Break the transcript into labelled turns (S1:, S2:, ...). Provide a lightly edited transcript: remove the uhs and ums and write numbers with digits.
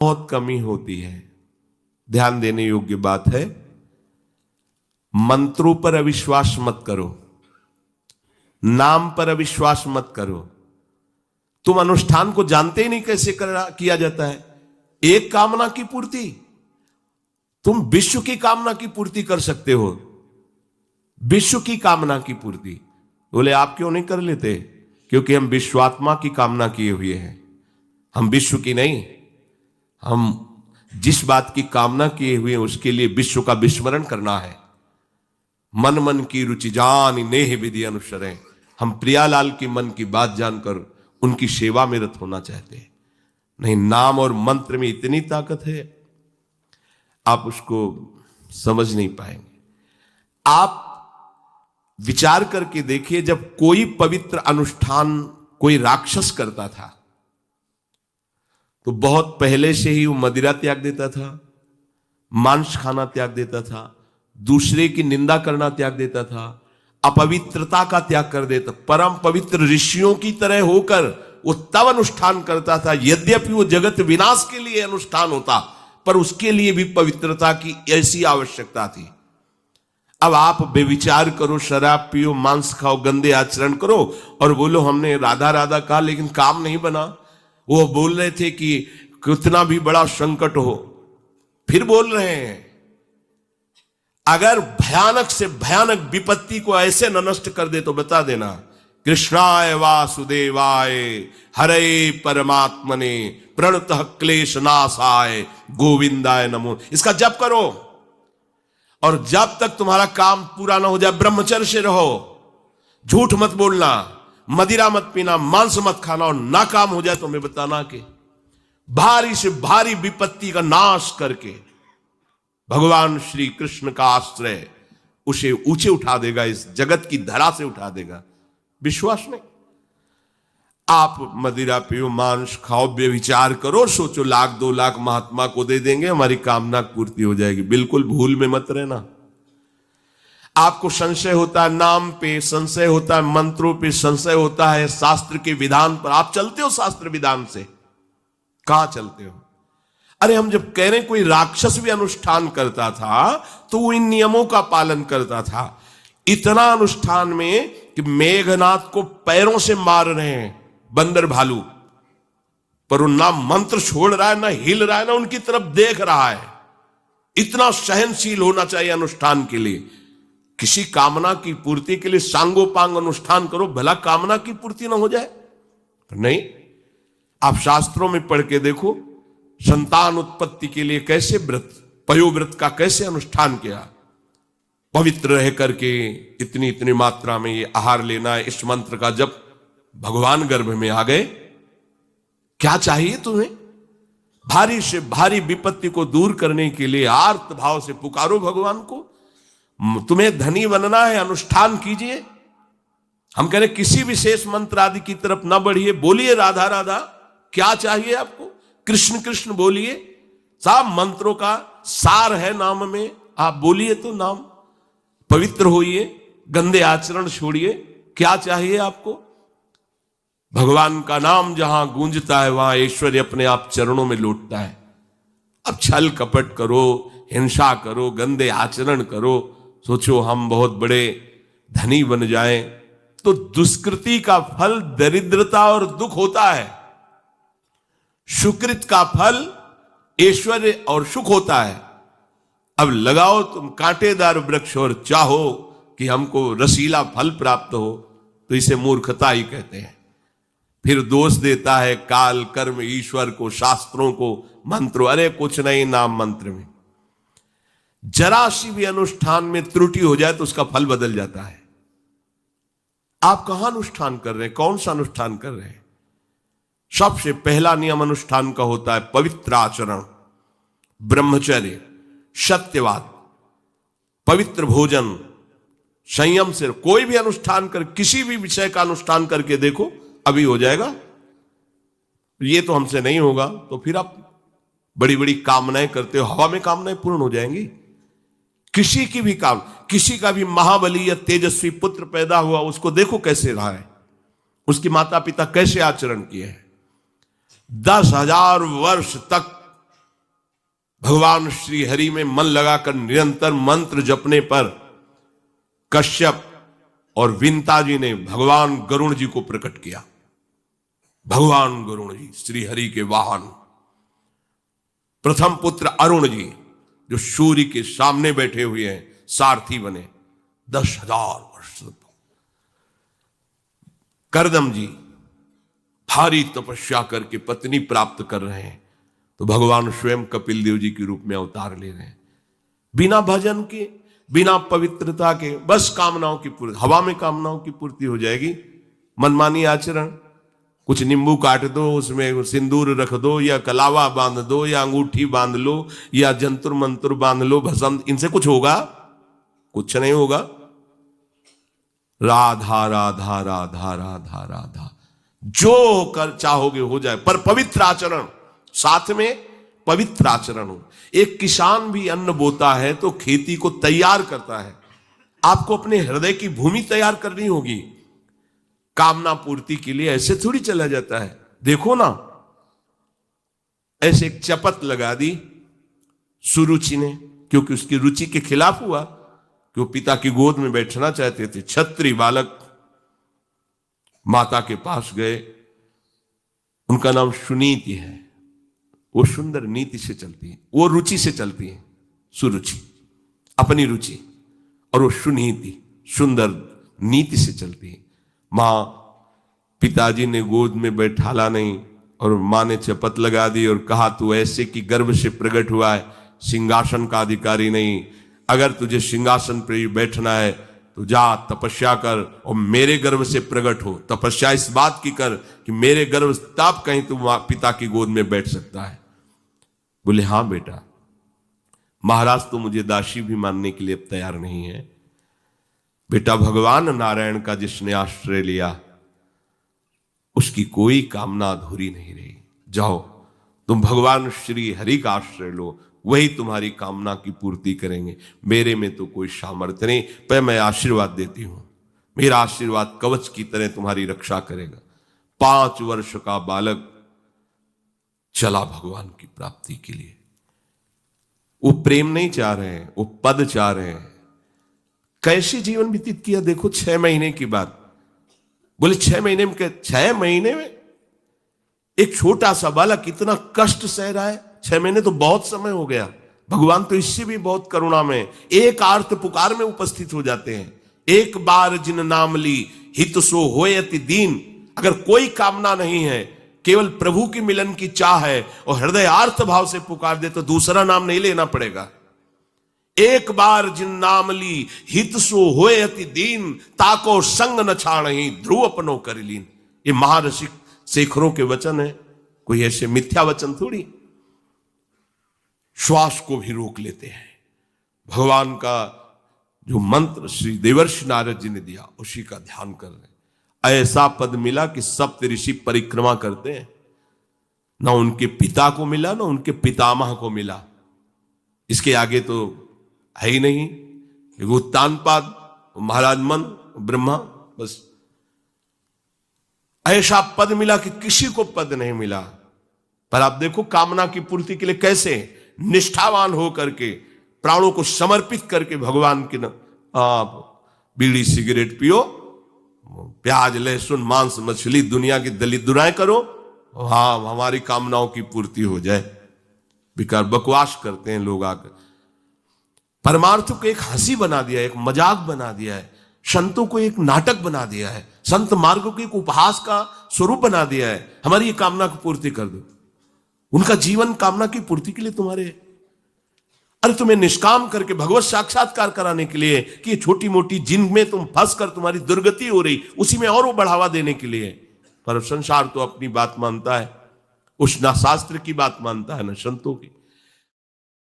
S1: बहुत कमी होती है। ध्यान देने योग्य बात है, मंत्रों पर अविश्वास मत करो, नाम पर अविश्वास मत करो। तुम अनुष्ठान को जानते ही नहीं कैसे किया जाता है। एक कामना की पूर्ति, तुम विश्व की कामना की पूर्ति कर सकते हो, विश्व की कामना की पूर्ति। बोले आप क्यों नहीं कर लेते? क्योंकि हम विश्वात्मा की कामना किए हुए हैं, हम विश्व की नहीं। हम जिस बात की कामना किए हुए हैं उसके लिए विश्व का विस्मरण करना है। मन मन की रुचि जान नेह विधि अनुसरें। हम प्रियालाल की मन की बात जानकर उनकी सेवा में रत होना चाहते हैं। नहीं, नाम और मंत्र में इतनी ताकत है, आप उसको समझ नहीं पाएंगे। आप विचार करके देखिए, जब कोई पवित्र अनुष्ठान कोई राक्षस करता था तो बहुत पहले से ही वो मदिरा त्याग देता था, मांस खाना त्याग देता था, दूसरे की निंदा करना त्याग देता था, अपवित्रता का त्याग कर देता। परम पवित्र ऋषियों की तरह होकर वो तब अनुष्ठान करता था। यद्यपि वो जगत विनाश के लिए अनुष्ठान होता, पर उसके लिए भी पवित्रता की ऐसी आवश्यकता थी। अब आप बेविचार करो, शराब पियो, मांस खाओ, गंदे आचरण करो और बोलो हमने राधा राधा कहा लेकिन काम नहीं बना। वो बोल रहे थे कि कितना भी बड़ा संकट हो, फिर बोल रहे हैं। अगर भयानक से भयानक विपत्ति को ऐसे न नष्ट कर दे तो बता देना, कृष्णाय वासुदेवाय हरे परमात्मने प्रणतः क्लेश नाशाय गोविंदाय नमो। इसका जप करो और जब तक तुम्हारा काम पूरा ना हो जाए ब्रह्मचर्य से रहो। झूठ मत बोलना, मदिरा मत पीना, मांस मत खाना, और ना काम हो जाए तो हमें बताना कि भारी से भारी विपत्ति का नाश करके भगवान श्री कृष्ण का आश्रय उसे ऊंचे उठा देगा, इस जगत की धरा से उठा देगा। विश्वास नहीं? आप मदिरा पियो, मांस खाओ, बेविचार करो, सोचो 1,00,000-2,00,000 महात्मा को दे देंगे, हमारी कामना पूर्ति हो जाएगी। बिल्कुल भूल में मत रहना। आपको संशय होता है नाम पे, संशय होता है मंत्रों पे, संशय होता है शास्त्र के विधान पर। आप चलते हो शास्त्र विधान से? कहां चलते हो? अरे हम जब कह रहे कोई राक्षस भी अनुष्ठान करता था तो वो इन नियमों का पालन करता था। इतना अनुष्ठान में कि मेघनाथ को पैरों से मार रहे हैं बंदर भालू, पर वो ना मंत्र छोड़ रहा है, ना हिल रहा है, ना उनकी तरफ देख रहा है। इतना सहनशील होना चाहिए अनुष्ठान के लिए। किसी कामना की पूर्ति के लिए सांगोपांग अनुष्ठान करो, भला कामना की पूर्ति ना हो जाए? नहीं। आप शास्त्रों में पढ़ के देखो, संतान उत्पत्ति के लिए कैसे व्रत, पयोव्रत का कैसे अनुष्ठान किया। पवित्र रह करके इतनी इतनी मात्रा में ये आहार लेना है। इस मंत्र का जब भगवान गर्भ में आ गए, क्या चाहिए तुम्हें? भारी से भारी विपत्ति को दूर करने के लिए आर्त भाव से पुकारो भगवान को। तुम्हें धनी बनना है, अनुष्ठान कीजिए। हम कह रहे किसी विशेष मंत्र आदि की तरफ ना बढ़िए, बोलिए राधा राधा। क्या चाहिए आपको? कृष्ण कृष्ण बोलिए। सब मंत्रों का सार है नाम में, आप बोलिए तो नाम। पवित्र होइए, गंदे आचरण छोड़िए। क्या चाहिए आपको? भगवान का नाम जहां गूंजता है वहां ऐश्वर्य अपने आप चरणों में लौटता है। अब छल कपट करो, हिंसा करो, गंदे आचरण करो, सोचो हम बहुत बड़े धनी बन जाएं, तो दुष्कृति का फल दरिद्रता और दुख होता है। सुकृत का फल ऐश्वर्य और सुख होता है। अब लगाओ तुम कांटेदार वृक्ष और चाहो कि हमको रसीला फल प्राप्त हो, तो इसे मूर्खता ही कहते हैं। फिर दोष देता है काल, कर्म, ईश्वर को, शास्त्रों को, मंत्रों। अरे कुछ नहीं, नाम मंत्र में जरा सी भी अनुष्ठान में त्रुटि हो जाए तो उसका फल बदल जाता है। आप कहां अनुष्ठान कर रहे हैं? कौन सा अनुष्ठान कर रहे हैं? सबसे पहला नियम अनुष्ठान का होता है पवित्र आचरण, ब्रह्मचर्य, सत्यवाद, पवित्र भोजन, संयम से। कोई भी अनुष्ठान कर, किसी भी विषय का अनुष्ठान करके देखो, अभी हो जाएगा। ये तो हमसे नहीं होगा, तो फिर आप बड़ी बड़ी कामनाएं करते हो, हवा में कामनाएं पूर्ण हो जाएंगी। किसी की भी काम, किसी का भी महाबली या तेजस्वी पुत्र पैदा हुआ, उसको देखो कैसे रहा है, उसके माता पिता कैसे आचरण किए हैं। 10,000 वर्ष तक भगवान श्री हरि में मन लगाकर निरंतर मंत्र जपने पर कश्यप और विंता जी ने भगवान गरुण जी को प्रकट किया। भगवान गरुण जी श्री हरि के वाहन, प्रथम पुत्र अरुण जी जो सूर्य के सामने बैठे हुए हैं, सारथी बने 10,000 वर्ष। करदम जी भारी तपस्या करके पत्नी प्राप्त कर रहे हैं, तो भगवान स्वयं कपिल देव जी के रूप में अवतार ले रहे हैं। बिना भजन के, बिना पवित्रता के, बस कामनाओं की पूर्ति, हवा में कामनाओं की पूर्ति हो जाएगी। मनमानी आचरण, कुछ नींबू काट दो, उसमें सिंदूर रख दो, या कलावा बांध दो, या अंगूठी बांध लो, या जंतुर मंत्र बांध लो, भस्म, इनसे कुछ होगा? कुछ नहीं होगा। राधा राधा राधा राधा राधा, जो कर चाहोगे हो जाए, पर पवित्र आचरण, साथ में पवित्र आचरण हो। एक किसान भी अन्न बोता है तो खेती को तैयार करता है। आपको अपने हृदय की भूमि तैयार करनी होगी। कामना पूर्ति के लिए ऐसे थोड़ी चला जाता है। देखो ना, ऐसे एक चपत लगा दी सुरुचि ने, क्योंकि उसकी रुचि के खिलाफ हुआ कि वो पिता की गोद में बैठना चाहते थे। छत्री बालक माता के पास गए, उनका नाम सुनीति है। वो सुंदर नीति से चलती है, वो रुचि से चलती है, सुरुचि अपनी रुचि, और वो सुनीति सुंदर नीति से चलती है। मां, पिताजी ने गोद में बैठाला नहीं, और मां ने चपत लगा दी और कहा तू ऐसे कि गर्भ से प्रकट हुआ है, सिंहासन का अधिकारी नहीं। अगर तुझे सिंहासन पर बैठना है तो जा तपस्या कर और मेरे गर्भ से प्रकट हो। तपस्या इस बात की कर कि मेरे गर्भ तब कहीं तू पिता की गोद में बैठ सकता है। बोले हां बेटा। महाराज तो मुझे दासी भी मानने के लिए अब तैयार नहीं है। बेटा, भगवान नारायण का जिसने आश्रय लिया उसकी कोई कामना अधूरी नहीं रही। जाओ तुम भगवान श्री हरि का आश्रय लो, वही तुम्हारी कामना की पूर्ति करेंगे। मेरे में तो कोई सामर्थ्य नहीं, पर मैं आशीर्वाद देती हूं। मेरा आशीर्वाद कवच की तरह तुम्हारी रक्षा करेगा। 5 वर्ष का बालक चला भगवान की प्राप्ति के लिए। वो प्रेम नहीं चाह रहे हैं, वो पद चाह रहे हैं। कैसे जीवन व्यतीत किया देखो। 6 महीने की बात। बोले 6 महीने में, 6 महीने में एक छोटा सा बालक इतना कष्ट सह रहा है। 6 महीने तो बहुत समय हो गया। भगवान तो इससे भी बहुत करुणा में, एक आर्त पुकार में उपस्थित हो जाते हैं। एक बार जिन नाम ली हित सो होय अति दीन। अगर कोई कामना नहीं है, केवल प्रभु की मिलन की चाह है और हृदय आर्त भाव से पुकार दे तो दूसरा नाम नहीं लेना पड़ेगा। एक बार जिन नाम ली हित सो होय अति दीन, ताको संग न छाणहि ध्रुव अपनो कर लीन। ये महाऋषि शेखरों के वचन है, कोई ऐसे मिथ्या वचन थोड़ी। श्वास को भी रोक लेते हैं। भगवान का जो मंत्र श्री देवर्षि नारद जी ने दिया उसी का ध्यान कर रहे हैं। ऐसा पद मिला कि सप्त ऋषि परिक्रमा करते हैं। ना उनके पिता को मिला, ना उनके पितामह को मिला। इसके आगे तो है ही नहीं। एक उत्तानपाद, महाराज मन, ब्रह्मा, बस ऐसा पद मिला कि किसी को पद नहीं मिला। पर आप देखो कामना की पूर्ति के लिए कैसे निष्ठावान हो करके, प्राणों को समर्पित करके भगवान के न आप बीड़ी सिगरेट पियो, प्याज लहसुन मांस मछली दुनिया की दलित दुराएं करो, हाँ हमारी कामनाओं की पूर्ति हो जाए। बेकार बकवास करते हैं लोग आकर। परमार्थ को एक हंसी बना दिया है, एक मजाक बना दिया है। संतों को एक नाटक बना दिया है। संत मार्ग को एक उपहास का स्वरूप बना दिया है। हमारी ये कामना की पूर्ति कर दो। उनका जीवन कामना की पूर्ति के लिए तुम्हारे, अरे तुम्हें निष्काम करके भगवत साक्षात्कार कराने के लिए कि ये छोटी मोटी जिनमें तुम फंस कर तुम्हारी दुर्गति हो रही, उसी में और वो बढ़ावा देने के लिए। पर संसार तो अपनी बात मानता है, उस ना शास्त्र की बात मानता है ना संतों की।